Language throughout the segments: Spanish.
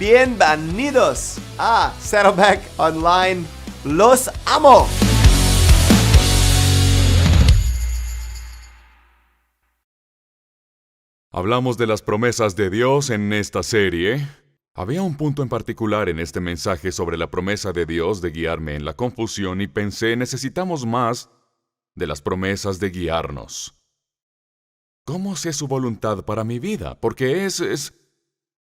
Bienvenidos a Saddleback Online. ¡Los amo! Hablamos de las promesas de Dios en esta serie. Había un punto en particular en este mensaje sobre la promesa de Dios de guiarme en la confusión y pensé, necesitamos más de las promesas de guiarnos. ¿Cómo sé su voluntad para mi vida? Porque es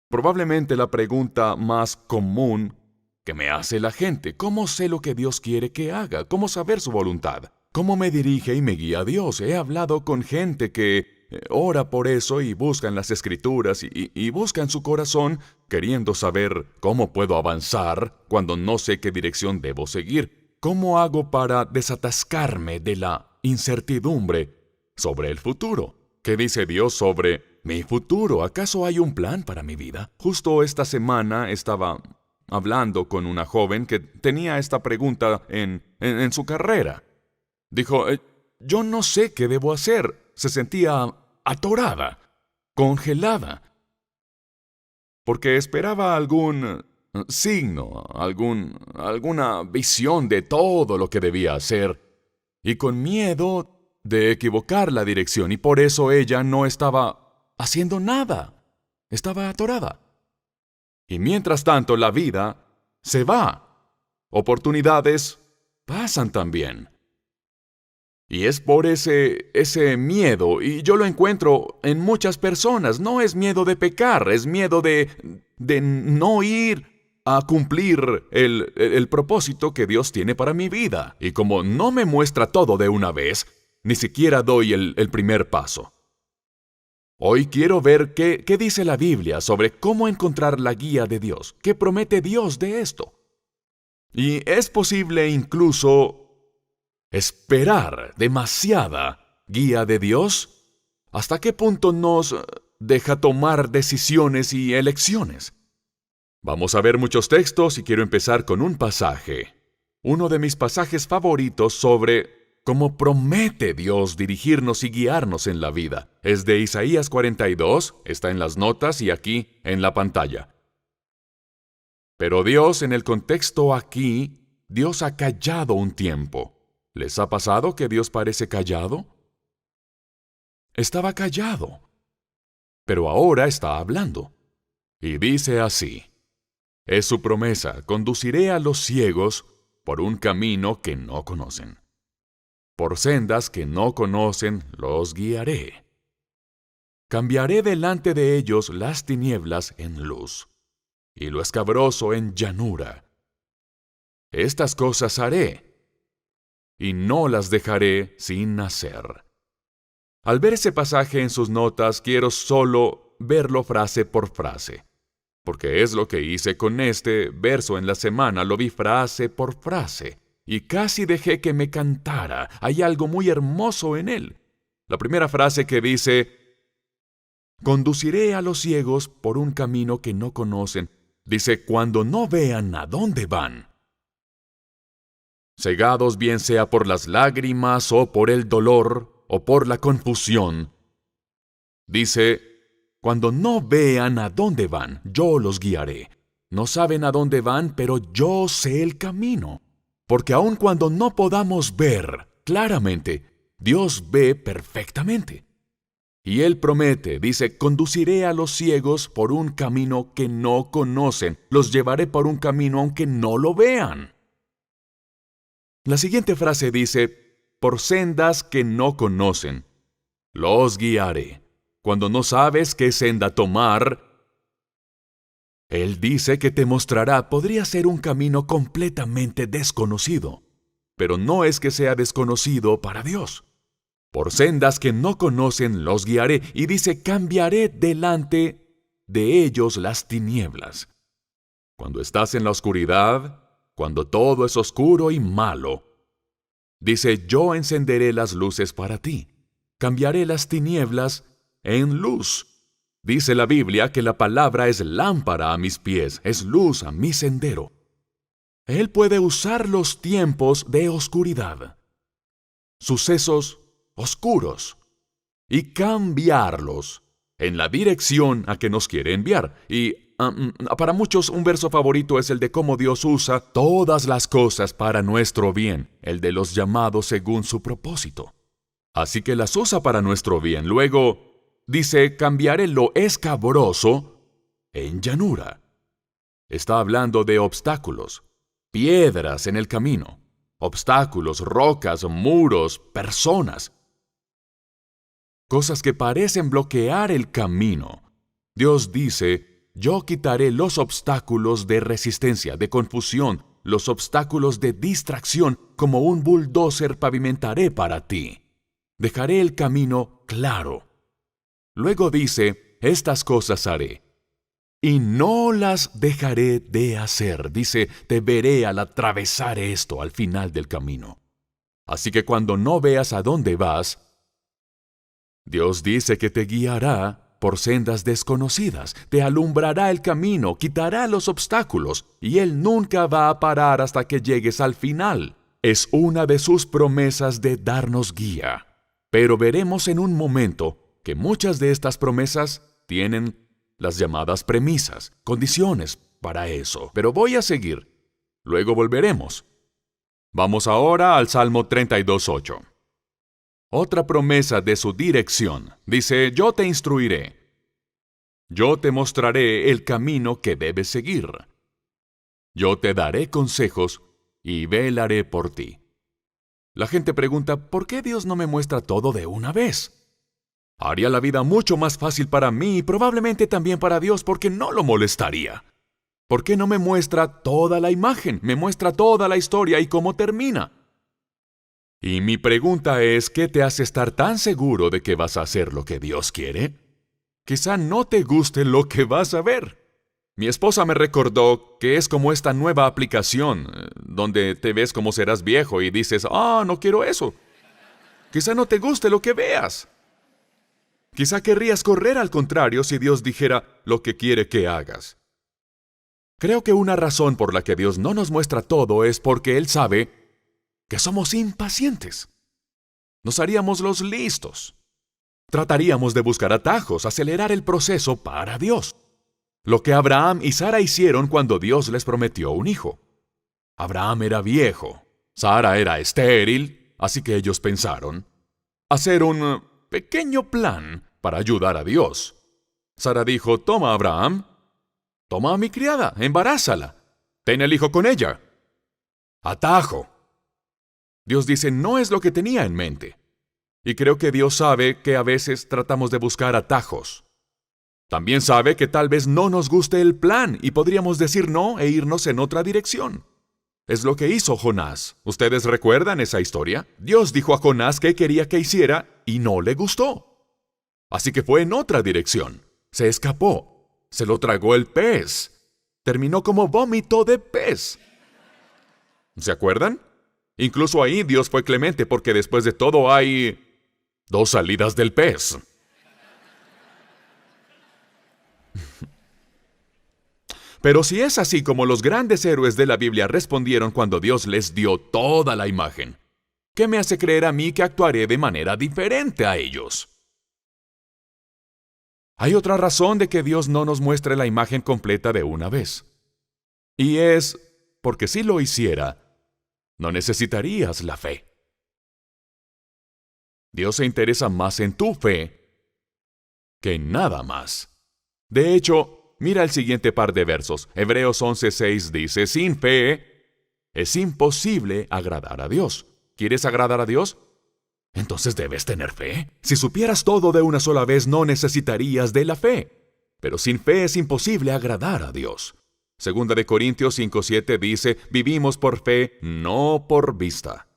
probablemente la pregunta más común que me hace la gente. ¿Cómo sé lo que Dios quiere que haga? ¿Cómo saber su voluntad? ¿Cómo me dirige y me guía Dios? He hablado con gente que ora por eso y busca en las Escrituras y busca en su corazón queriendo saber cómo puedo avanzar cuando no sé qué dirección debo seguir. ¿Cómo hago para desatascarme de la incertidumbre sobre el futuro? ¿Qué dice Dios sobre mi futuro? ¿Acaso hay un plan para mi vida? Justo esta semana estaba hablando con una joven que tenía esta pregunta en su carrera. Dijo, yo no sé qué debo hacer. Se sentía atorada, congelada, porque esperaba algún signo, alguna visión de todo lo que debía hacer, y con miedo de equivocar la dirección, y por eso ella no estaba haciendo nada. Estaba atorada. Y mientras tanto la vida se va. Oportunidades pasan también. Y es por ese miedo, y yo lo encuentro en muchas personas. No es miedo de pecar, es miedo de no ir a cumplir el propósito que Dios tiene para mi vida. Y como no me muestra todo de una vez, ni siquiera doy el primer paso. Hoy quiero ver qué dice la Biblia sobre cómo encontrar la guía de Dios. ¿Qué promete Dios de esto? Y es posible incluso esperar demasiada guía de Dios. ¿Hasta qué punto nos deja tomar decisiones y elecciones? Vamos a ver muchos textos y quiero empezar con un pasaje. Uno de mis pasajes favoritos sobre cómo promete Dios dirigirnos y guiarnos en la vida. Es de Isaías 42, está en las notas y aquí en la pantalla. Pero Dios, en el contexto aquí, Dios ha callado un tiempo. ¿Les ha pasado que Dios parece callado? Estaba callado, pero ahora está hablando. Y dice así, es su promesa, conduciré a los ciegos por un camino que no conocen. Por sendas que no conocen los guiaré. Cambiaré delante de ellos las tinieblas en luz, y lo escabroso en llanura. Estas cosas haré, y no las dejaré sin hacer. Al ver ese pasaje en sus notas, quiero solo verlo frase por frase, porque es lo que hice con este verso en la semana, lo vi frase por frase, y casi dejé que me cantara. Hay algo muy hermoso en él. La primera frase que dice, conduciré a los ciegos por un camino que no conocen, dice, cuando no vean a dónde van. Cegados bien sea por las lágrimas o por el dolor o por la confusión. Dice, cuando no vean a dónde van, yo los guiaré. No saben a dónde van, pero yo sé el camino. Porque aun cuando no podamos ver claramente, Dios ve perfectamente. Y Él promete, dice, conduciré a los ciegos por un camino que no conocen. Los llevaré por un camino aunque no lo vean. La siguiente frase dice, por sendas que no conocen, los guiaré. Cuando no sabes qué senda tomar, Él dice que te mostrará. Podría ser un camino completamente desconocido, pero no es que sea desconocido para Dios. Por sendas que no conocen los guiaré, y dice, cambiaré delante de ellos las tinieblas. Cuando estás en la oscuridad, cuando todo es oscuro y malo, dice, yo encenderé las luces para ti. Cambiaré las tinieblas en luz. Dice la Biblia que la palabra es lámpara a mis pies, es luz a mi sendero. Él puede usar los tiempos de oscuridad, sucesos oscuros, y cambiarlos en la dirección a que nos quiere enviar. Y Para muchos, un verso favorito es el de cómo Dios usa todas las cosas para nuestro bien, el de los llamados según su propósito. Así que las usa para nuestro bien. Luego, dice, cambiaré lo escabroso en llanura. Está hablando de obstáculos, piedras en el camino, obstáculos, rocas, muros, personas. Cosas que parecen bloquear el camino. Dios dice, yo quitaré los obstáculos de resistencia, de confusión, los obstáculos de distracción, como un bulldozer pavimentaré para ti. Dejaré el camino claro. Luego dice, estas cosas haré. Y no las dejaré de hacer. Dice, te veré al atravesar esto al final del camino. Así que cuando no veas a dónde vas, Dios dice que te guiará por sendas desconocidas, te alumbrará el camino, quitará los obstáculos, y Él nunca va a parar hasta que llegues al final. Es una de sus promesas de darnos guía. Pero veremos en un momento que muchas de estas promesas tienen las llamadas premisas, condiciones para eso. Pero voy a seguir. Luego volveremos. Vamos ahora al Salmo 32:8. Otra promesa de su dirección. Dice, yo te instruiré. Yo te mostraré el camino que debes seguir. Yo te daré consejos y velaré por ti. La gente pregunta, ¿por qué Dios no me muestra todo de una vez? Haría la vida mucho más fácil para mí y probablemente también para Dios porque no lo molestaría. ¿Por qué no me muestra toda la imagen? Me muestra toda la historia y cómo termina. Y mi pregunta es, ¿qué te hace estar tan seguro de que vas a hacer lo que Dios quiere? Quizá no te guste lo que vas a ver. Mi esposa me recordó que es como esta nueva aplicación, donde te ves como serás viejo y dices, no quiero eso. Quizá no te guste lo que veas. Quizá querrías correr al contrario si Dios dijera lo que quiere que hagas. Creo que una razón por la que Dios no nos muestra todo es porque Él sabe que somos impacientes. Nos haríamos los listos. Trataríamos de buscar atajos, acelerar el proceso para Dios. Lo que Abraham y Sara hicieron cuando Dios les prometió un hijo. Abraham era viejo, Sara era estéril, así que ellos pensaron hacer un pequeño plan para ayudar a Dios. Sara dijo, toma Abraham, toma a mi criada, embarázala, ten el hijo con ella. Atajo. Dios dice, no es lo que tenía en mente. Y creo que Dios sabe que a veces tratamos de buscar atajos. También sabe que tal vez no nos guste el plan y podríamos decir no e irnos en otra dirección. Es lo que hizo Jonás. ¿Ustedes recuerdan esa historia? Dios dijo a Jonás qué quería que hiciera y no le gustó. Así que fue en otra dirección. Se escapó. Se lo tragó el pez. Terminó como vómito de pez. ¿Se acuerdan? Incluso ahí Dios fue clemente porque después de todo hay 2 salidas del pez. Pero si es así como los grandes héroes de la Biblia respondieron cuando Dios les dio toda la imagen, ¿qué me hace creer a mí que actuaré de manera diferente a ellos? Hay otra razón de que Dios no nos muestre la imagen completa de una vez. Y es porque si lo hiciera, no necesitarías la fe. Dios se interesa más en tu fe que en nada más. De hecho, mira el siguiente par de versos. Hebreos 11:6 dice, sin fe es imposible agradar a Dios. ¿Quieres agradar a Dios? Entonces debes tener fe. Si supieras todo de una sola vez, no necesitarías de la fe. Pero sin fe es imposible agradar a Dios. Segunda de Corintios 5:7 dice, vivimos por fe, no por vista.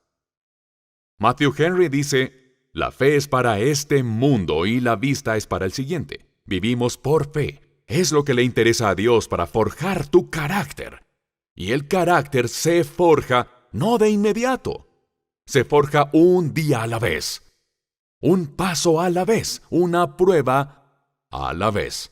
Matthew Henry dice, la fe es para este mundo y la vista es para el siguiente. Vivimos por fe. Es lo que le interesa a Dios para forjar tu carácter. Y el carácter se forja no de inmediato. Se forja un día a la vez. Un paso a la vez. Una prueba a la vez.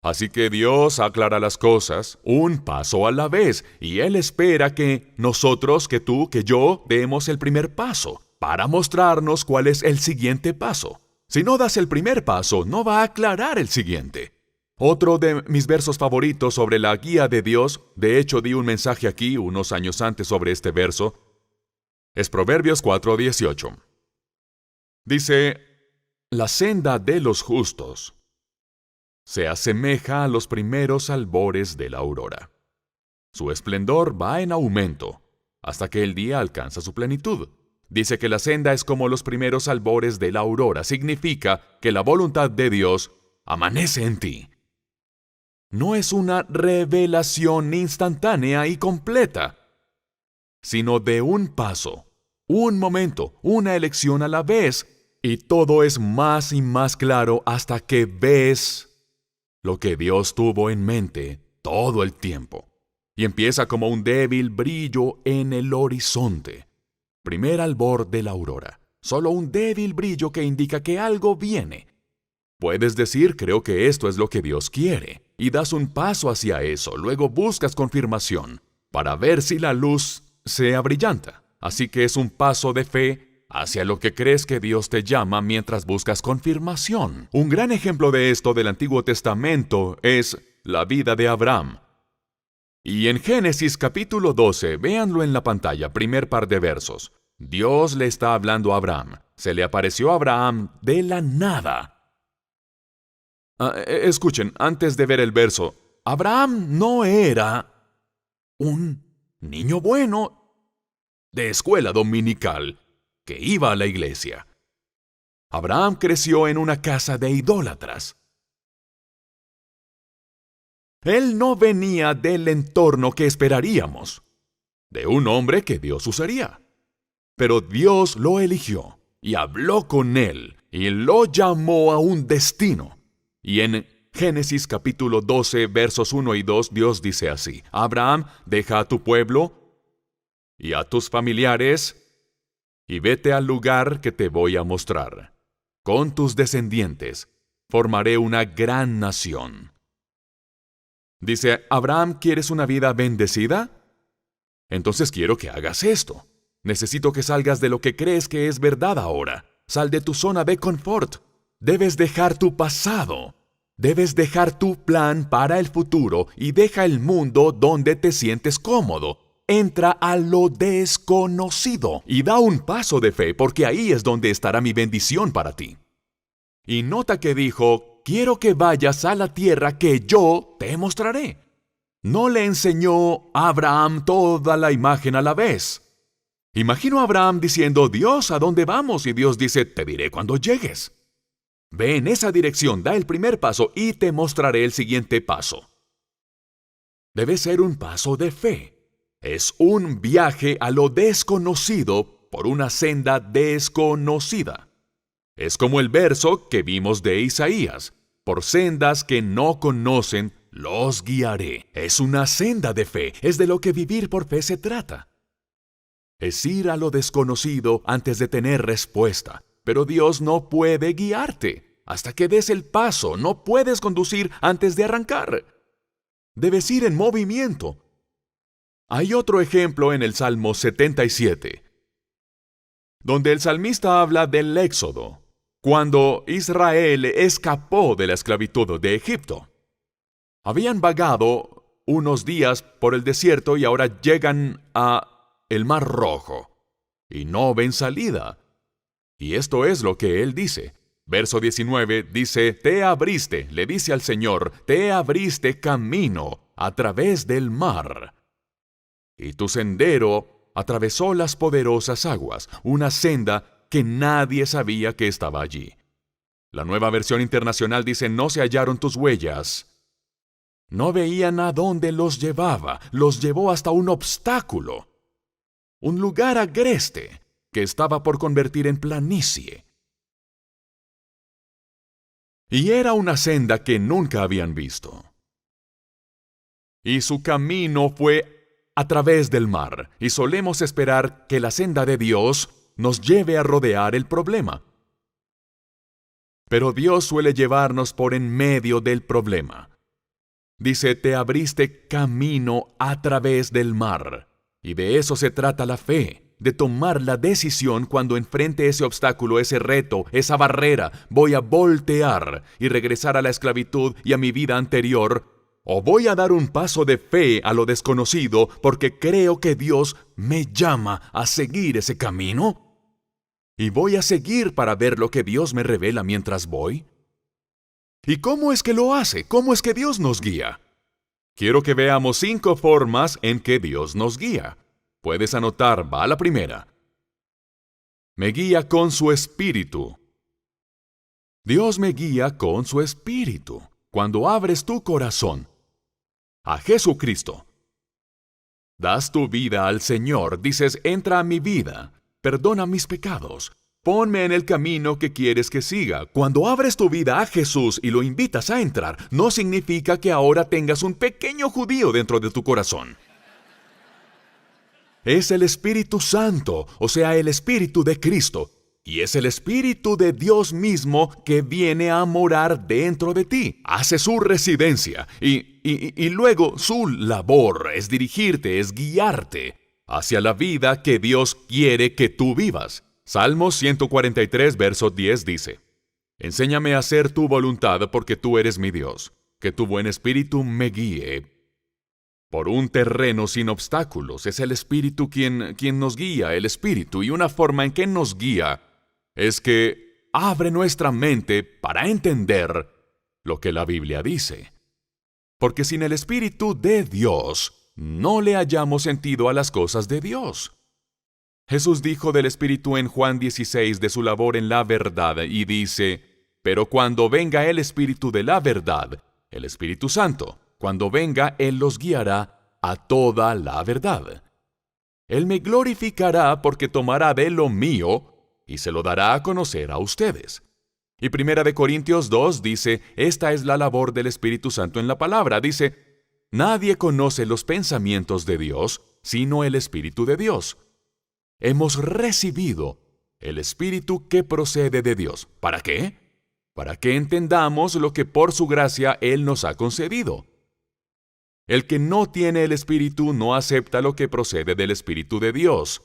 Así que Dios aclara las cosas un paso a la vez. Y Él espera que nosotros, que tú, que yo, demos el primer paso para mostrarnos cuál es el siguiente paso. Si no das el primer paso, no va a aclarar el siguiente. Otro de mis versos favoritos sobre la guía de Dios, de hecho di un mensaje aquí unos años antes sobre este verso, es Proverbios 4:18. Dice, la senda de los justos se asemeja a los primeros albores de la aurora. Su esplendor va en aumento hasta que el día alcanza su plenitud. Dice que la senda es como los primeros albores de la aurora. Significa que la voluntad de Dios amanece en ti. No es una revelación instantánea y completa, sino de un paso, un momento, una elección a la vez, y todo es más y más claro hasta que ves lo que Dios tuvo en mente todo el tiempo. Y empieza como un débil brillo en el horizonte. Primer albor de la aurora. Solo un débil brillo que indica que algo viene. Puedes decir, creo que esto es lo que Dios quiere, y das un paso hacia eso, luego buscas confirmación, para ver si la luz se abrillanta. Así que es un paso de fe hacia lo que crees que Dios te llama mientras buscas confirmación. Un gran ejemplo de esto del Antiguo Testamento es la vida de Abraham. Y en Génesis capítulo 12, véanlo en la pantalla, primer par de versos. Dios le está hablando a Abraham. Se le apareció a Abraham de la nada. Escuchen, antes de ver el verso, Abraham no era un niño bueno de escuela dominical que iba a la iglesia. Abraham creció en una casa de idólatras. Él no venía del entorno que esperaríamos, de un hombre que Dios usaría. Pero Dios lo eligió y habló con él y lo llamó a un destino. Y en Génesis capítulo 12, versos 1 y 2, Dios dice así: Abraham, deja a tu pueblo y a tus familiares y vete al lugar que te voy a mostrar. Con tus descendientes formaré una gran nación. Dice, Abraham, ¿quieres una vida bendecida? Entonces quiero que hagas esto. Necesito que salgas de lo que crees que es verdad ahora. Sal de tu zona de confort. Debes dejar tu pasado. Debes dejar tu plan para el futuro y deja el mundo donde te sientes cómodo. Entra a lo desconocido y da un paso de fe, porque ahí es donde estará mi bendición para ti. Y nota que dijo, quiero que vayas a la tierra que yo te mostraré. No le enseñó a Abraham toda la imagen a la vez. Imagino a Abraham diciendo, Dios, ¿a dónde vamos? Y Dios dice, te diré cuando llegues. Ve en esa dirección, da el primer paso y te mostraré el siguiente paso. Debe ser un paso de fe. Es un viaje a lo desconocido por una senda desconocida. Es como el verso que vimos de Isaías. Por sendas que no conocen, los guiaré. Es una senda de fe. Es de lo que vivir por fe se trata. Es ir a lo desconocido antes de tener respuesta. Pero Dios no puede guiarte hasta que des el paso. No puedes conducir antes de arrancar. Debes ir en movimiento. Hay otro ejemplo en el Salmo 77, donde el salmista habla del Éxodo, cuando Israel escapó de la esclavitud de Egipto. Habían vagado unos días por el desierto y ahora llegan a el Mar Rojo y no ven salida. Y esto es lo que él dice. Verso 19 dice, te abriste, le dice al Señor, te abriste camino a través del mar. Y tu sendero atravesó las poderosas aguas, una senda que nadie sabía que estaba allí. La Nueva Versión Internacional dice, no se hallaron tus huellas. No veían a dónde los llevaba, los llevó hasta un obstáculo, un lugar agreste que estaba por convertir en planicie. Y era una senda que nunca habían visto. Y su camino fue a través del mar, y solemos esperar que la senda de Dios nos lleve a rodear el problema. Pero Dios suele llevarnos por en medio del problema. Dice, te abriste camino a través del mar. Y de eso se trata la fe, de tomar la decisión cuando enfrente ese obstáculo, ese reto, esa barrera. Voy a voltear y regresar a la esclavitud y a mi vida anterior, o voy a dar un paso de fe a lo desconocido porque creo que Dios me llama a seguir ese camino. ¿Y voy a seguir para ver lo que Dios me revela mientras voy? ¿Y cómo es que lo hace? ¿Cómo es que Dios nos guía? Quiero que veamos 5 formas en que Dios nos guía. Puedes anotar, va la primera. Me guía con su espíritu. Dios me guía con su espíritu. Cuando abres tu corazón a Jesucristo, das tu vida al Señor, dices, entra a mi vida, perdona mis pecados, ponme en el camino que quieres que siga. Cuando abres tu vida a Jesús y lo invitas a entrar, no significa que ahora tengas un pequeño judío dentro de tu corazón. Es el Espíritu Santo, o sea, el Espíritu de Cristo. Y es el Espíritu de Dios mismo que viene a morar dentro de ti. Hace su residencia y luego su labor es dirigirte, es guiarte hacia la vida que Dios quiere que tú vivas. Salmos 143, verso 10 dice, Enséñame a hacer tu voluntad porque tú eres mi Dios. Que tu buen espíritu me guíe por un terreno sin obstáculos. Es el Espíritu quien nos guía, el Espíritu. Y una forma en que nos guía es que abre nuestra mente para entender lo que la Biblia dice. Porque sin el Espíritu de Dios, no le hallamos sentido a las cosas de Dios. Jesús dijo del Espíritu en Juan 16 de su labor en la verdad y dice, pero cuando venga el Espíritu de la verdad, el Espíritu Santo, cuando venga, Él los guiará a toda la verdad. Él me glorificará porque tomará de lo mío y se lo dará a conocer a ustedes. Y 1 Corintios 2 dice, esta es la labor del Espíritu Santo en la palabra. Dice, nadie conoce los pensamientos de Dios, sino el Espíritu de Dios. Hemos recibido el Espíritu que procede de Dios. ¿Para qué? Para que entendamos lo que por su gracia Él nos ha concedido. El que no tiene el Espíritu no acepta lo que procede del Espíritu de Dios,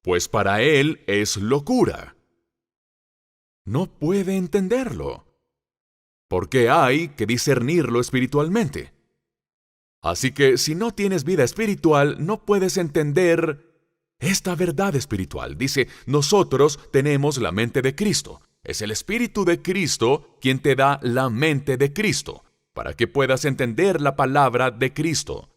pues para él es locura. No puede entenderlo, porque hay que discernirlo espiritualmente. Así que si no tienes vida espiritual, no puedes entender esta verdad espiritual. Dice, nosotros tenemos la mente de Cristo. Es el Espíritu de Cristo quien te da la mente de Cristo, para que puedas entender la palabra de Cristo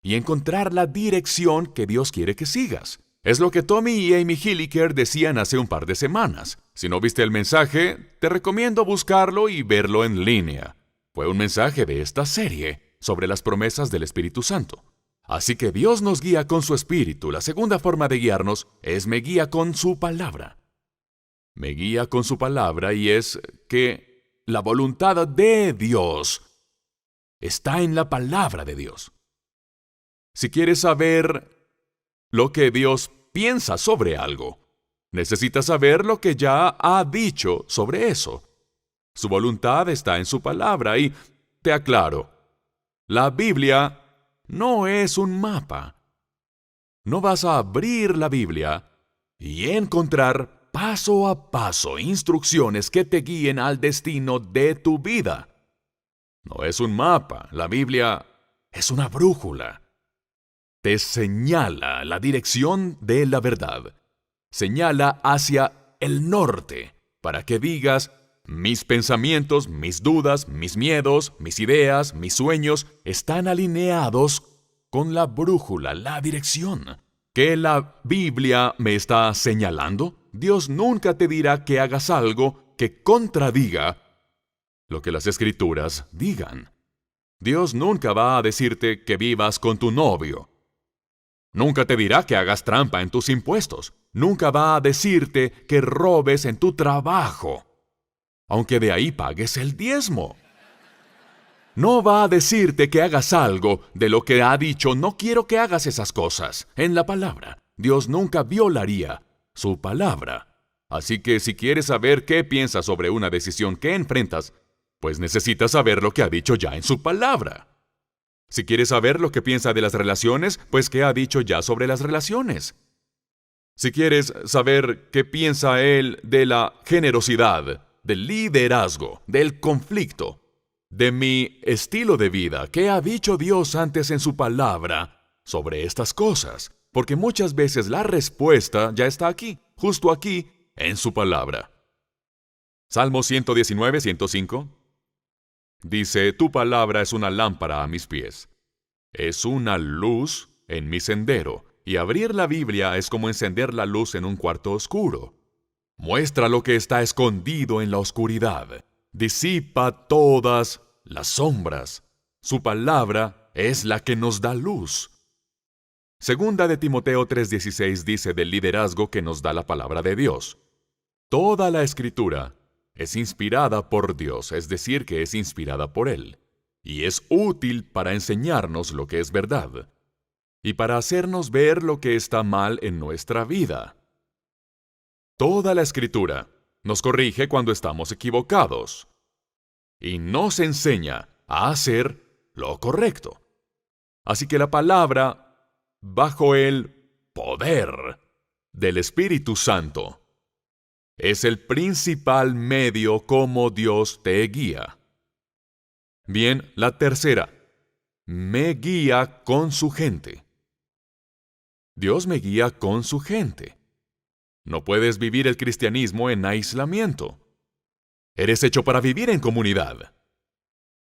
y encontrar la dirección que Dios quiere que sigas. Es lo que Tommy y Amy Hilliker decían hace un par de semanas. Si no viste el mensaje, te recomiendo buscarlo y verlo en línea. Fue un mensaje de esta serie sobre las promesas del Espíritu Santo. Así que Dios nos guía con su Espíritu. La segunda forma de guiarnos es me guía con su palabra. Me guía con su palabra y es que la voluntad de Dios está en la palabra de Dios. Si quieres saber lo que Dios piensa sobre algo, necesitas saber lo que ya ha dicho sobre eso. Su voluntad está en su palabra y, te aclaro, la Biblia no es un mapa. No vas a abrir la Biblia y encontrar paso a paso instrucciones que te guíen al destino de tu vida. No es un mapa, la Biblia es una brújula. Te señala la dirección de la verdad. Señala hacia el norte, para que digas, mis pensamientos, mis dudas, mis miedos, mis ideas, mis sueños están alineados con la brújula, la dirección. ¿Qué la Biblia me está señalando? Dios nunca te dirá que hagas algo que contradiga lo que las Escrituras digan. Dios nunca va a decirte que vivas con tu novio. Nunca te dirá que hagas trampa en tus impuestos. Nunca va a decirte que robes en tu trabajo, aunque de ahí pagues el diezmo. No va a decirte que hagas algo de lo que ha dicho, no quiero que hagas esas cosas. En la palabra, Dios nunca violaría su palabra. Así que si quieres saber qué piensas sobre una decisión que enfrentas, pues necesitas saber lo que ha dicho ya en su palabra. Si quieres saber lo que piensa de las relaciones, pues qué ha dicho ya sobre las relaciones. Si quieres saber qué piensa él de la generosidad, del liderazgo, del conflicto, de mi estilo de vida, qué ha dicho Dios antes en su palabra sobre estas cosas, porque muchas veces la respuesta ya está aquí, justo aquí, en su palabra. Salmo 119, 105. Dice, tu palabra es una lámpara a mis pies. Es una luz en mi sendero, y abrir la Biblia es como encender la luz en un cuarto oscuro. Muestra lo que está escondido en la oscuridad. Disipa todas las sombras. Su palabra es la que nos da luz. Segunda de Timoteo 3:16 dice del liderazgo que nos da la palabra de Dios. Toda la Escritura es inspirada por Dios, es decir, que es inspirada por Él, y es útil para enseñarnos lo que es verdad, y para hacernos ver lo que está mal en nuestra vida. Toda la Escritura nos corrige cuando estamos equivocados, y nos enseña a hacer lo correcto. Así que la palabra, bajo el poder del Espíritu Santo, es el principal medio como Dios te guía. Bien, la tercera, me guía con su gente. Dios me guía con su gente. No puedes vivir el cristianismo en aislamiento. Eres hecho para vivir en comunidad.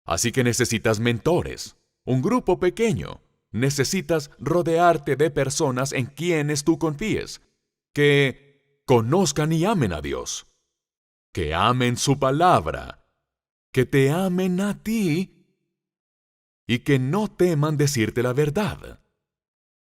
Así que necesitas mentores, un grupo pequeño. Necesitas rodearte de personas en quienes tú confíes, que conozcan y amen a Dios, que amen su palabra, que te amen a ti y que no teman decirte la verdad.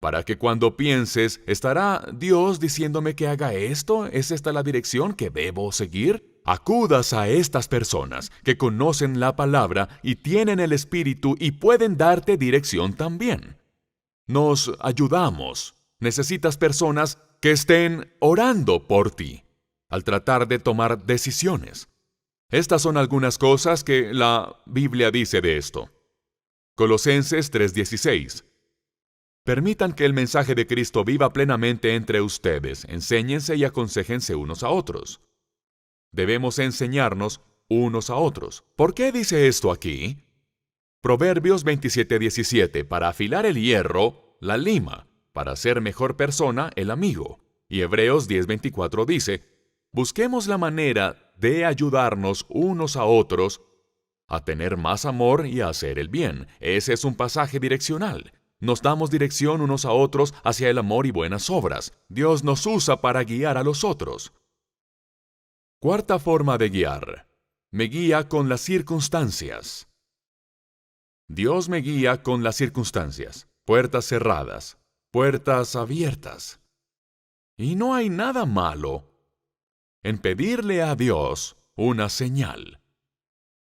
Para que cuando pienses, ¿estará Dios diciéndome que haga esto? ¿Es esta la dirección que debo seguir? Acudas a estas personas que conocen la palabra y tienen el Espíritu y pueden darte dirección también. Nos ayudamos. Necesitas personas que estén orando por ti al tratar de tomar decisiones. Estas son algunas cosas que la Biblia dice de esto. Colosenses 3:16. Permitan que el mensaje de Cristo viva plenamente entre ustedes. Enséñense y aconséjense unos a otros. Debemos enseñarnos unos a otros. ¿Por qué dice esto aquí? Proverbios 27:17. Para afilar el hierro, la lima. Para ser mejor persona, el amigo. Y Hebreos 10:24 dice, busquemos la manera de ayudarnos unos a otros a tener más amor y a hacer el bien. Ese es un pasaje direccional. Nos damos dirección unos a otros hacia el amor y buenas obras. Dios nos usa para guiar a los otros. Cuarta forma de guiar. Me guía con las circunstancias. Dios me guía con las circunstancias. Puertas cerradas. Puertas abiertas. Y no hay nada malo en pedirle a Dios una señal.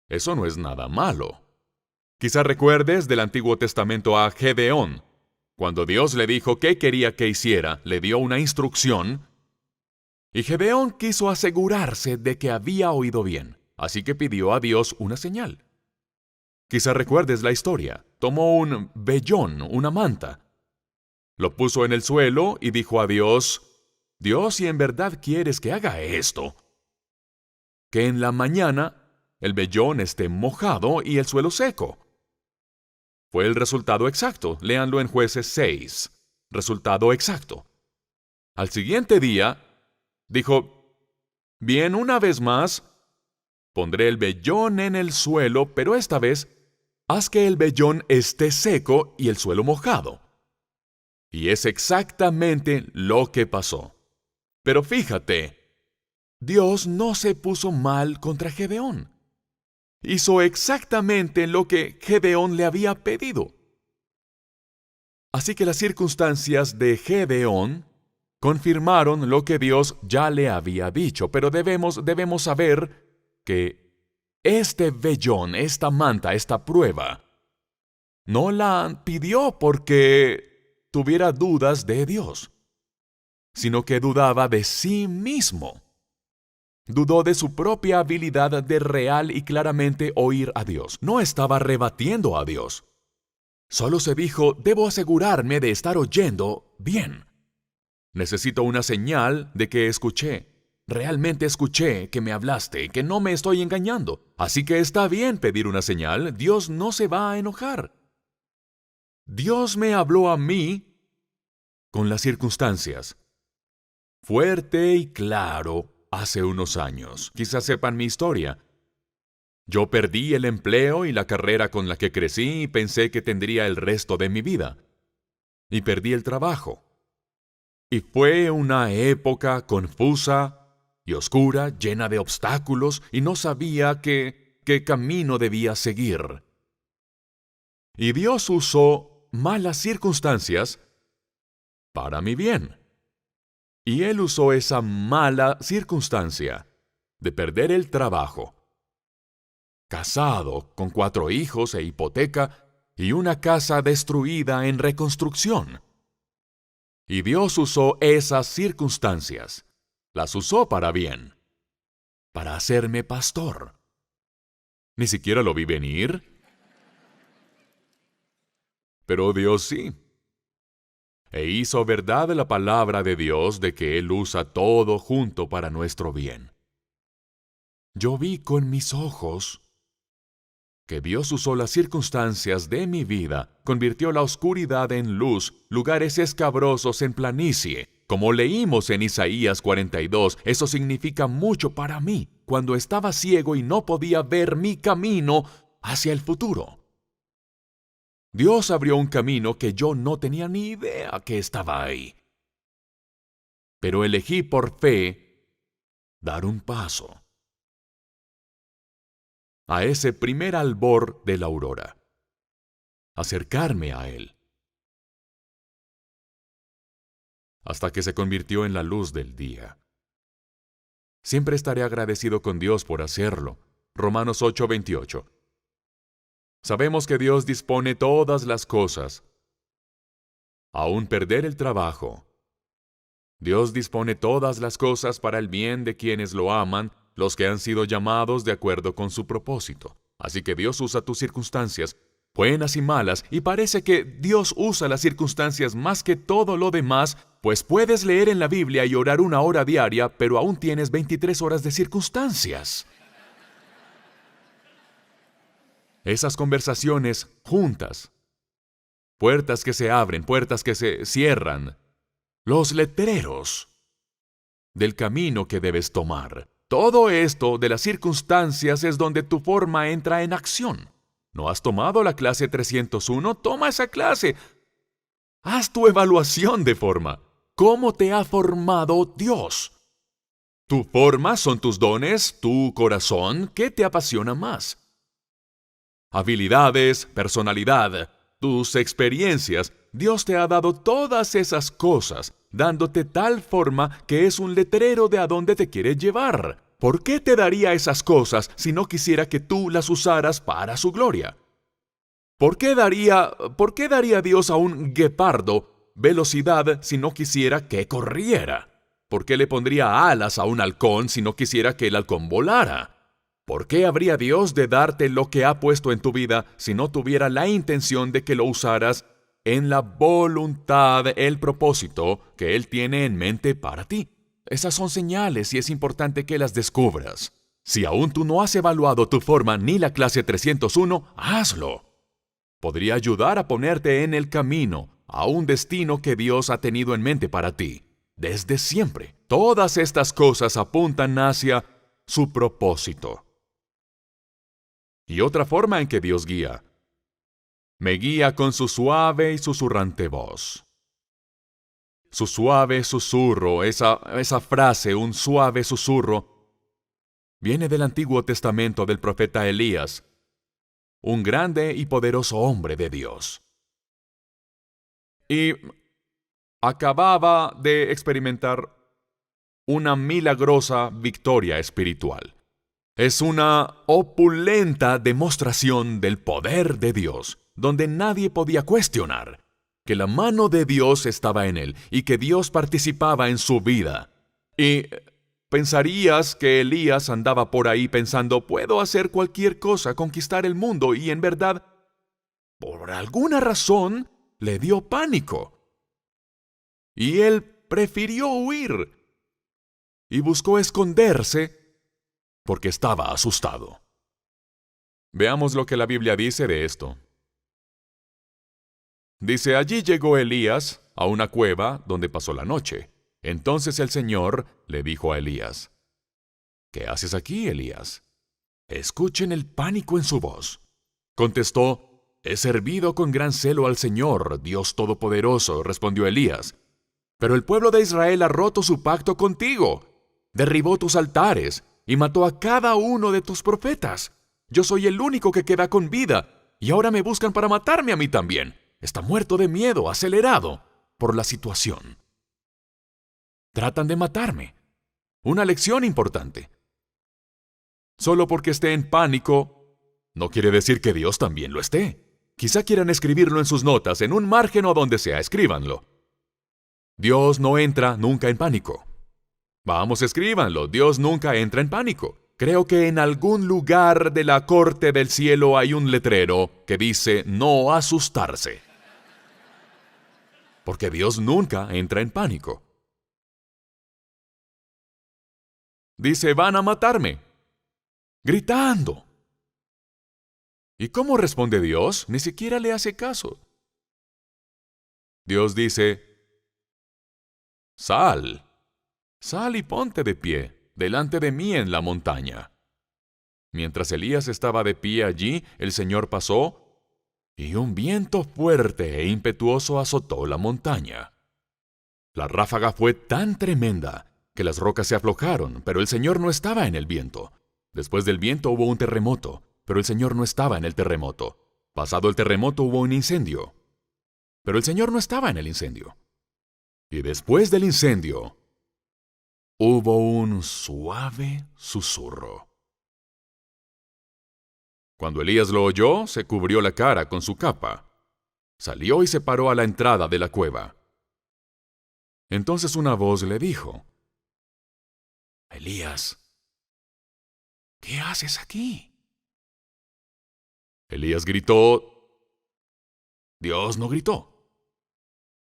Eso no es nada malo. Quizá recuerdes del Antiguo Testamento a Gedeón. Cuando Dios le dijo qué quería que hiciera, le dio una instrucción, y Gedeón quiso asegurarse de que había oído bien, así que pidió a Dios una señal. Quizá recuerdes la historia. Tomó un vellón, una manta, lo puso en el suelo y dijo a Dios, Dios, si en verdad quieres que haga esto, que en la mañana el vellón esté mojado y el suelo seco. Fue el resultado exacto. Léanlo en Jueces 6. Resultado exacto. Al siguiente día, dijo, bien, una vez más, pondré el vellón en el suelo, pero esta vez, haz que el vellón esté seco y el suelo mojado. Y es exactamente lo que pasó. Pero fíjate, Dios no se puso mal contra Gedeón. Hizo exactamente lo que Gedeón le había pedido. Así que las circunstancias de Gedeón confirmaron lo que Dios ya le había dicho, pero debemos saber que este vellón, esta manta, esta prueba, no la pidió porque tuviera dudas de Dios, sino que dudaba de sí mismo. Dudó de su propia habilidad de real y claramente oír a Dios. No estaba rebatiendo a Dios. Solo se dijo, debo asegurarme de estar oyendo bien. Necesito una señal de que realmente escuché que me hablaste, que no me estoy engañando. Así que está bien pedir una señal, Dios no se va a enojar. Dios me habló a mí con las circunstancias, fuerte y claro, hace unos años. Quizás sepan mi historia. Yo perdí el empleo y la carrera con la que crecí y pensé que tendría el resto de mi vida. Y perdí el trabajo. Y fue una época confusa y oscura, llena de obstáculos, y no sabía qué camino debía seguir. Y Dios usó malas circunstancias para mi bien. Y Él usó esa mala circunstancia de perder el trabajo, casado, con 4 hijos e hipoteca, y una casa destruida en reconstrucción. Y Dios usó esas circunstancias, las usó para bien, para hacerme pastor. Ni siquiera lo vi venir. Pero Dios sí. E hizo verdad la palabra de Dios de que Él usa todo junto para nuestro bien. Yo vi con mis ojos que Dios usó las circunstancias de mi vida, convirtió la oscuridad en luz, lugares escabrosos en planicie. Como leímos en Isaías 42, eso significa mucho para mí, cuando estaba ciego y no podía ver mi camino hacia el futuro. Dios abrió un camino que yo no tenía ni idea que estaba ahí. Pero elegí por fe dar un paso a ese primer albor de la aurora, acercarme a Él, hasta que se convirtió en la luz del día. Siempre estaré agradecido con Dios por hacerlo. Romanos 8:28. Sabemos que Dios dispone todas las cosas, aún perder el trabajo. Dios dispone todas las cosas para el bien de quienes lo aman, los que han sido llamados de acuerdo con su propósito. Así que Dios usa tus circunstancias, buenas y malas, y parece que Dios usa las circunstancias más que todo lo demás, pues puedes leer en la Biblia y orar 1 hora diaria, pero aún tienes 23 horas de circunstancias. Esas conversaciones juntas, puertas que se abren, puertas que se cierran, los letreros del camino que debes tomar. Todo esto de las circunstancias es donde tu forma entra en acción. ¿No has tomado la clase 301? Toma esa clase. Haz tu evaluación de forma. ¿Cómo te ha formado Dios? ¿Tu forma son tus dones, tu corazón? ¿Qué te apasiona más? Habilidades, personalidad, tus experiencias. Dios te ha dado todas esas cosas, dándote tal forma que es un letrero de a dónde te quiere llevar. ¿Por qué te daría esas cosas si no quisiera que tú las usaras para su gloria? ¿Por qué daría Dios a un guepardo velocidad si no quisiera que corriera? ¿Por qué le pondría alas a un halcón si no quisiera que el halcón volara? ¿Por qué habría Dios de darte lo que ha puesto en tu vida si no tuviera la intención de que lo usaras en la voluntad, el propósito que Él tiene en mente para ti? Esas son señales y es importante que las descubras. Si aún tú no has evaluado tu forma ni la clase 301, hazlo. Podría ayudar a ponerte en el camino a un destino que Dios ha tenido en mente para ti. Desde siempre, todas estas cosas apuntan hacia su propósito. Y otra forma en que Dios guía. Me guía con su suave y susurrante voz. Su suave susurro, esa frase, un suave susurro, viene del Antiguo Testamento del profeta Elías, un grande y poderoso hombre de Dios. Y acababa de experimentar una milagrosa victoria espiritual. Es una opulenta demostración del poder de Dios, donde nadie podía cuestionar que la mano de Dios estaba en él y que Dios participaba en su vida. Y pensarías que Elías andaba por ahí pensando, puedo hacer cualquier cosa, conquistar el mundo, y en verdad, por alguna razón, le dio pánico. Y él prefirió huir y buscó esconderse porque estaba asustado. Veamos lo que la Biblia dice de esto. Dice, allí llegó Elías a una cueva donde pasó la noche. Entonces el Señor le dijo a Elías, ¿qué haces aquí, Elías? Escuchen el pánico en su voz. Contestó, he servido con gran celo al Señor, Dios Todopoderoso, respondió Elías. Pero el pueblo de Israel ha roto su pacto contigo, derribó tus altares y mató a cada uno de tus profetas. Yo soy el único que queda con vida, y ahora me buscan para matarme a mí también. Está muerto de miedo, acelerado por la situación. Tratan de matarme. Una lección importante. Solo porque esté en pánico, no quiere decir que Dios también lo esté. Quizá quieran escribirlo en sus notas, en un margen o donde sea, escríbanlo. Dios no entra nunca en pánico. Vamos, escríbanlo, Dios nunca entra en pánico. Creo que en algún lugar de la corte del cielo hay un letrero que dice no asustarse. Porque Dios nunca entra en pánico. Dice, van a matarme. Gritando. ¿Y cómo responde Dios? Ni siquiera le hace caso. Dios dice, sal y ponte de pie, delante de mí en la montaña. Mientras Elías estaba de pie allí, el Señor pasó, y un viento fuerte e impetuoso azotó la montaña. La ráfaga fue tan tremenda que las rocas se aflojaron, pero el Señor no estaba en el viento. Después del viento hubo un terremoto, pero el Señor no estaba en el terremoto. Pasado el terremoto hubo un incendio, pero el Señor no estaba en el incendio. Y después del incendio, hubo un suave susurro. Cuando Elías lo oyó, se cubrió la cara con su capa. Salió y se paró a la entrada de la cueva. Entonces una voz le dijo, Elías, ¿qué haces aquí? Elías gritó. Dios no gritó.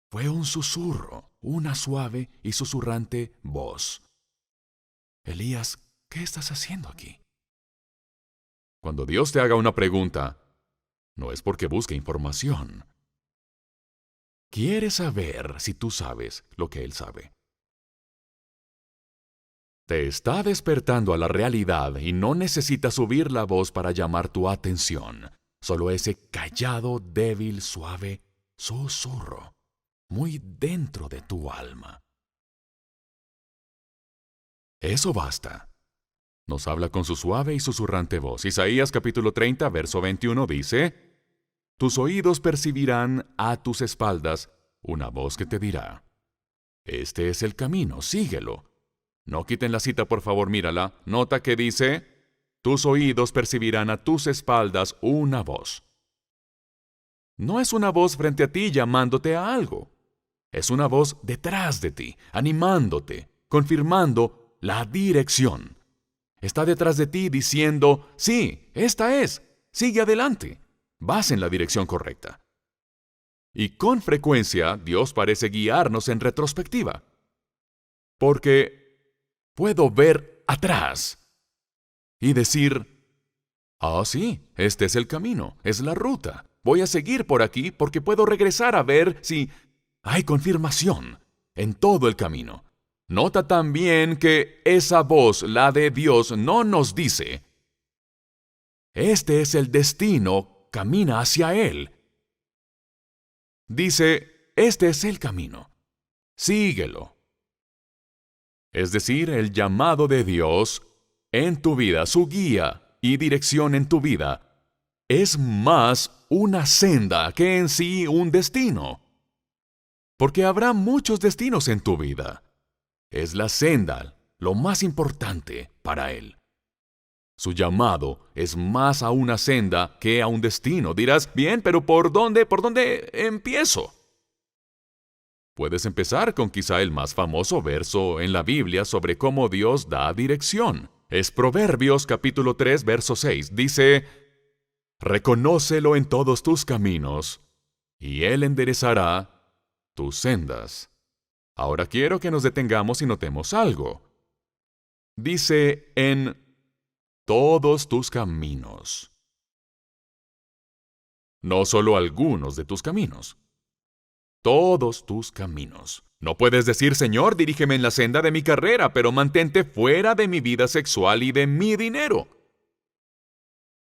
Fue un susurro, una suave y susurrante voz. Elías, ¿qué estás haciendo aquí? Cuando Dios te haga una pregunta, no es porque busque información. Quiere saber si tú sabes lo que Él sabe. Te está despertando a la realidad y no necesitas subir la voz para llamar tu atención. Solo ese callado, débil, suave susurro, muy dentro de tu alma. Eso basta. Nos habla con su suave y susurrante voz. Isaías capítulo 30, verso 21 dice, tus oídos percibirán a tus espaldas una voz que te dirá, este es el camino, síguelo. No quiten la cita, por favor, mírala. Nota que dice, tus oídos percibirán a tus espaldas una voz. No es una voz frente a ti llamándote a algo. Es una voz detrás de ti, animándote, confirmando la dirección. Está detrás de ti diciendo, sí, esta es, sigue adelante, vas en la dirección correcta. Y con frecuencia Dios parece guiarnos en retrospectiva. Porque puedo ver atrás y decir, sí, este es el camino, es la ruta. Voy a seguir por aquí porque puedo regresar a ver si hay confirmación en todo el camino. Nota también que esa voz, la de Dios, no nos dice, este es el destino, camina hacia él. Dice, este es el camino, síguelo. Es decir, el llamado de Dios en tu vida, su guía y dirección en tu vida, es más una senda que en sí un destino. Porque habrá muchos destinos en tu vida. Es la senda lo más importante para Él. Su llamado es más a una senda que a un destino. Dirás, bien, pero ¿por dónde empiezo? Puedes empezar con quizá el más famoso verso en la Biblia sobre cómo Dios da dirección. Es Proverbios capítulo 3, verso 6. Dice, reconócelo en todos tus caminos, y Él enderezará tus sendas. Ahora quiero que nos detengamos y notemos algo. Dice en todos tus caminos. No solo algunos de tus caminos. Todos tus caminos. No puedes decir, Señor, dirígeme en la senda de mi carrera, pero mantente fuera de mi vida sexual y de mi dinero.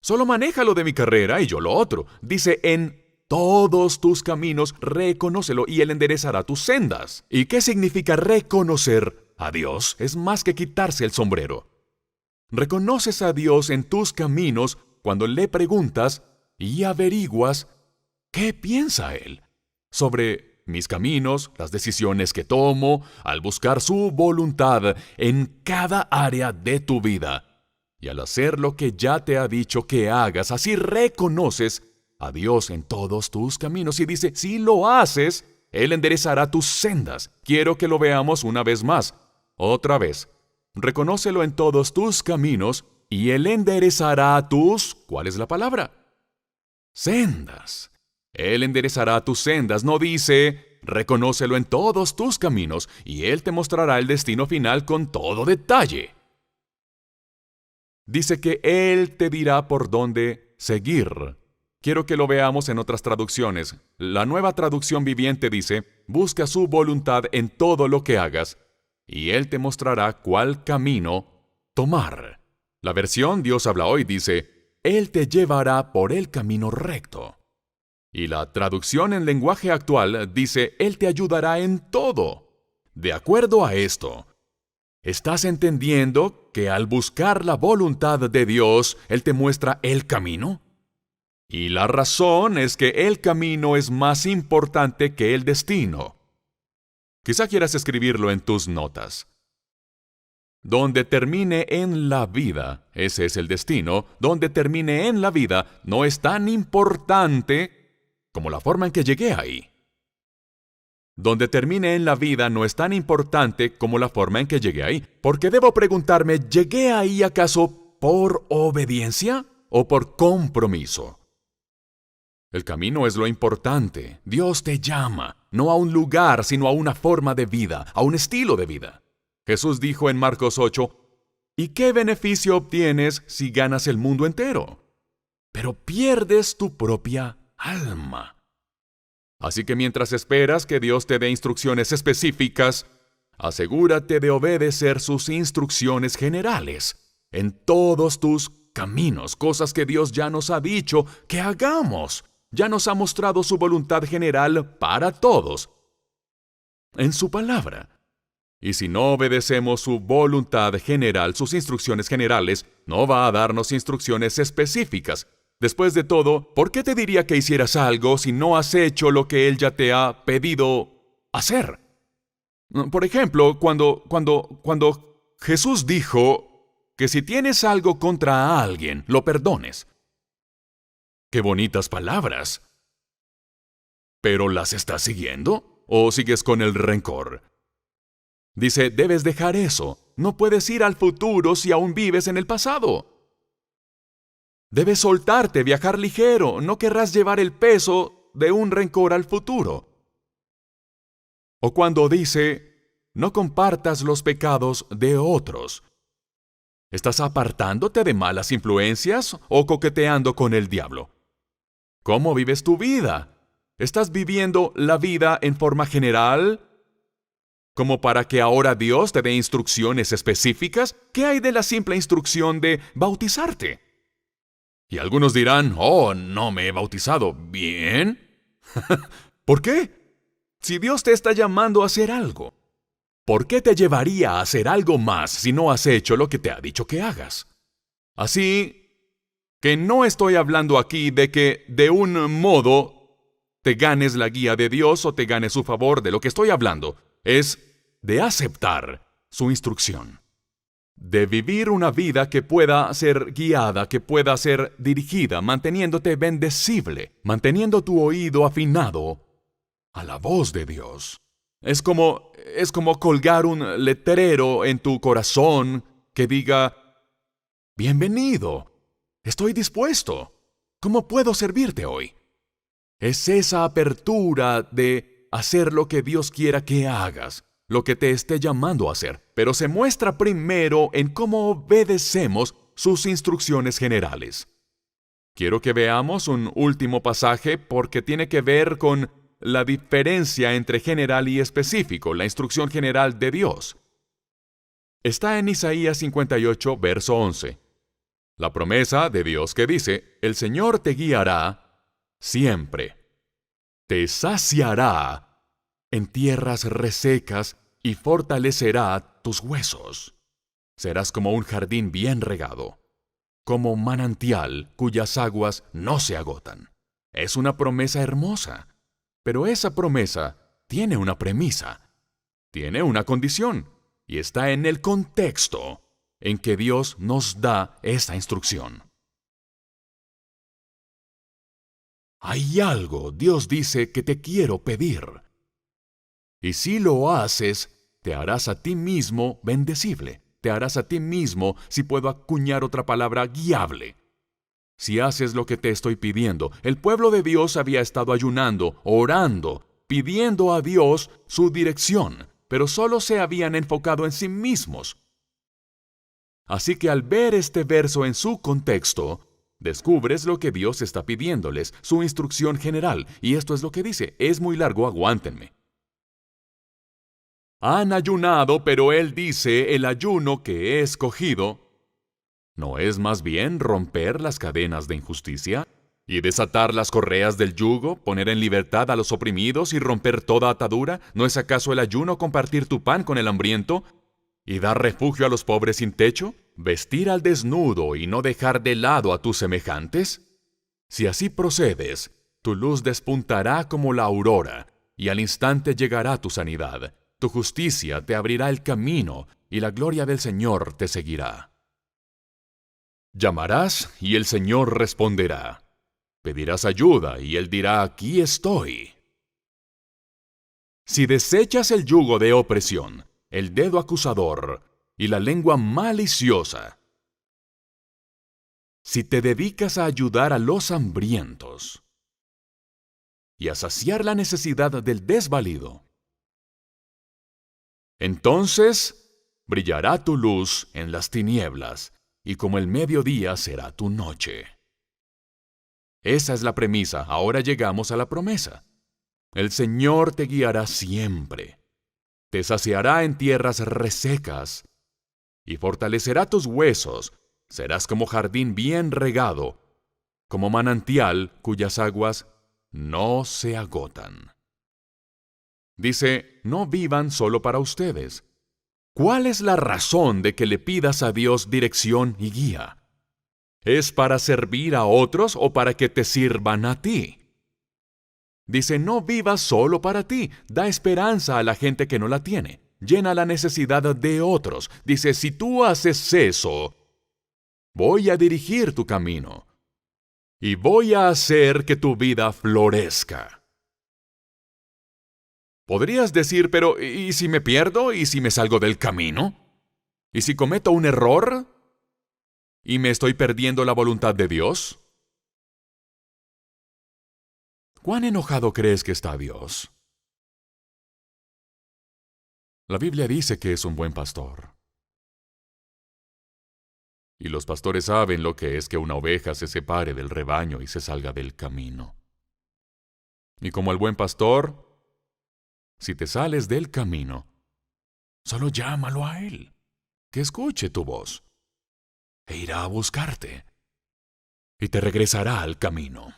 Solo manéjalo de mi carrera y yo lo otro. Dice, en todos tus caminos, reconócelo y Él enderezará tus sendas. ¿Y qué significa reconocer a Dios? Es más que quitarse el sombrero. Reconoces a Dios en tus caminos cuando le preguntas y averiguas qué piensa Él sobre mis caminos, las decisiones que tomo, al buscar su voluntad en cada área de tu vida. Y al hacer lo que ya te ha dicho que hagas, así reconoces a Dios en todos tus caminos. Y dice, si lo haces, Él enderezará tus sendas. Quiero que lo veamos una vez más. Otra vez. Reconócelo en todos tus caminos y Él enderezará tus... ¿Cuál es la palabra? Sendas. Él enderezará tus sendas. No dice, reconócelo en todos tus caminos y Él te mostrará el destino final con todo detalle. Dice que Él te dirá por dónde seguir. Quiero que lo veamos en otras traducciones. La Nueva Traducción Viviente dice, busca su voluntad en todo lo que hagas, y Él te mostrará cuál camino tomar. La versión Dios habla hoy dice, Él te llevará por el camino recto. Y la traducción en lenguaje actual dice, Él te ayudará en todo. De acuerdo a esto, ¿estás entendiendo que al buscar la voluntad de Dios, Él te muestra el camino? Y la razón es que el camino es más importante que el destino. Quizá quieras escribirlo en tus notas. Donde termine en la vida, ese es el destino, donde termine en la vida no es tan importante como la forma en que llegué ahí. Donde termine en la vida no es tan importante como la forma en que llegué ahí, porque debo preguntarme, ¿llegué ahí acaso por obediencia o por compromiso? El camino es lo importante. Dios te llama, no a un lugar, sino a una forma de vida, a un estilo de vida. Jesús dijo en Marcos 8, ¿y qué beneficio obtienes si ganas el mundo entero? Pero pierdes tu propia alma. Así que mientras esperas que Dios te dé instrucciones específicas, asegúrate de obedecer sus instrucciones generales en todos tus caminos, cosas que Dios ya nos ha dicho que hagamos. Ya nos ha mostrado su voluntad general para todos en su palabra. Y si no obedecemos su voluntad general, sus instrucciones generales, no va a darnos instrucciones específicas. Después de todo, ¿por qué te diría que hicieras algo si no has hecho lo que Él ya te ha pedido hacer? Por ejemplo, cuando Jesús dijo que si tienes algo contra alguien, lo perdones. ¡Qué bonitas palabras! ¿Pero las estás siguiendo? ¿O sigues con el rencor? Dice, debes dejar eso. No puedes ir al futuro si aún vives en el pasado. Debes soltarte, viajar ligero. No querrás llevar el peso de un rencor al futuro. O cuando dice, no compartas los pecados de otros. ¿Estás apartándote de malas influencias o coqueteando con el diablo? ¿Cómo vives tu vida? ¿Estás viviendo la vida en forma general? ¿Como para que ahora Dios te dé instrucciones específicas? ¿Qué hay de la simple instrucción de bautizarte? Y algunos dirán, oh, no me he bautizado. ¿Bien? ¿Por qué? Si Dios te está llamando a hacer algo, ¿por qué te llevaría a hacer algo más si no has hecho lo que te ha dicho que hagas? Así que no estoy hablando aquí de que de un modo te ganes la guía de Dios o te ganes su favor. De lo que estoy hablando es de aceptar su instrucción, de vivir una vida que pueda ser guiada, que pueda ser dirigida, manteniéndote bendecible, manteniendo tu oído afinado a la voz de Dios. Es como colgar un letrero en tu corazón que diga, bienvenido. Estoy dispuesto. ¿Cómo puedo servirte hoy? Es esa apertura de hacer lo que Dios quiera que hagas, lo que te esté llamando a hacer, pero se muestra primero en cómo obedecemos sus instrucciones generales. Quiero que veamos un último pasaje porque tiene que ver con la diferencia entre general y específico, la instrucción general de Dios. Está en Isaías 58, verso 11. La promesa de Dios que dice, el Señor te guiará siempre, te saciará en tierras resecas y fortalecerá tus huesos. Serás como un jardín bien regado, como manantial cuyas aguas no se agotan. Es una promesa hermosa, pero esa promesa tiene una premisa, tiene una condición, y está en el contexto en que Dios nos da esa instrucción. Hay algo, Dios dice, que te quiero pedir. Y si lo haces, te harás a ti mismo bendecible. Te harás a ti mismo, si puedo acuñar otra palabra, guiable. Si haces lo que te estoy pidiendo, el pueblo de Dios había estado ayunando, orando, pidiendo a Dios su dirección, pero solo se habían enfocado en sí mismos. Así que al ver este verso en su contexto, descubres lo que Dios está pidiéndoles, su instrucción general, y esto es lo que dice, es muy largo, aguántenme. Han ayunado, pero Él dice, el ayuno que he escogido, ¿no es más bien romper las cadenas de injusticia? ¿Y desatar las correas del yugo, poner en libertad a los oprimidos y romper toda atadura? ¿No es acaso el ayuno compartir tu pan con el hambriento y dar refugio a los pobres sin techo? ¿Vestir al desnudo y no dejar de lado a tus semejantes? Si así procedes, tu luz despuntará como la aurora, y al instante llegará tu sanidad. Tu justicia te abrirá el camino, y la gloria del Señor te seguirá. Llamarás, y el Señor responderá. Pedirás ayuda, y Él dirá, aquí estoy. Si desechas el yugo de opresión, el dedo acusador y la lengua maliciosa, si te dedicas a ayudar a los hambrientos y a saciar la necesidad del desvalido, entonces brillará tu luz en las tinieblas, y como el mediodía será tu noche. Esa es la premisa. Ahora llegamos a la promesa. El Señor te guiará siempre. Te saciará en tierras resecas y fortalecerá tus huesos. Serás como jardín bien regado, como manantial cuyas aguas no se agotan. Dice, no vivan solo para ustedes. ¿Cuál es la razón de que le pidas a Dios dirección y guía? ¿Es para servir a otros o para que te sirvan a ti? Dice, no vivas solo para ti, da esperanza a la gente que no la tiene, llena la necesidad de otros. Dice, si tú haces eso, voy a dirigir tu camino y voy a hacer que tu vida florezca. Podrías decir, pero ¿y si me pierdo? ¿Y si me salgo del camino? ¿Y si cometo un error? ¿Y me estoy perdiendo la voluntad de Dios? ¿Cuán enojado crees que está Dios? La Biblia dice que es un buen pastor. Y los pastores saben lo que es que una oveja se separe del rebaño y se salga del camino. Y como el buen pastor, si te sales del camino, solo llámalo a Él, que escuche tu voz, e irá a buscarte, y te regresará al camino.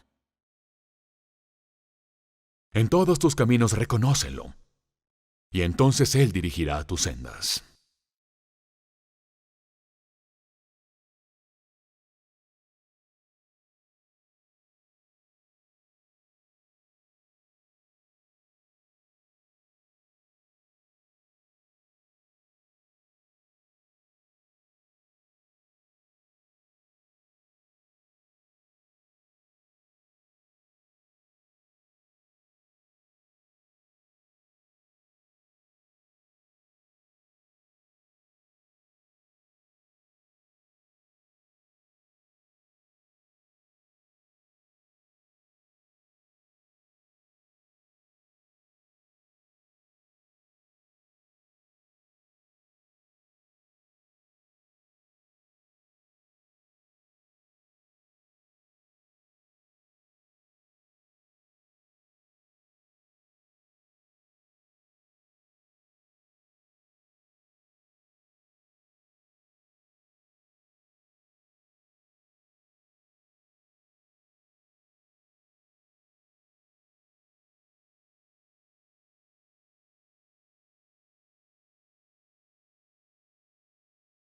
En todos tus caminos reconócelo, y entonces Él dirigirá tus sendas.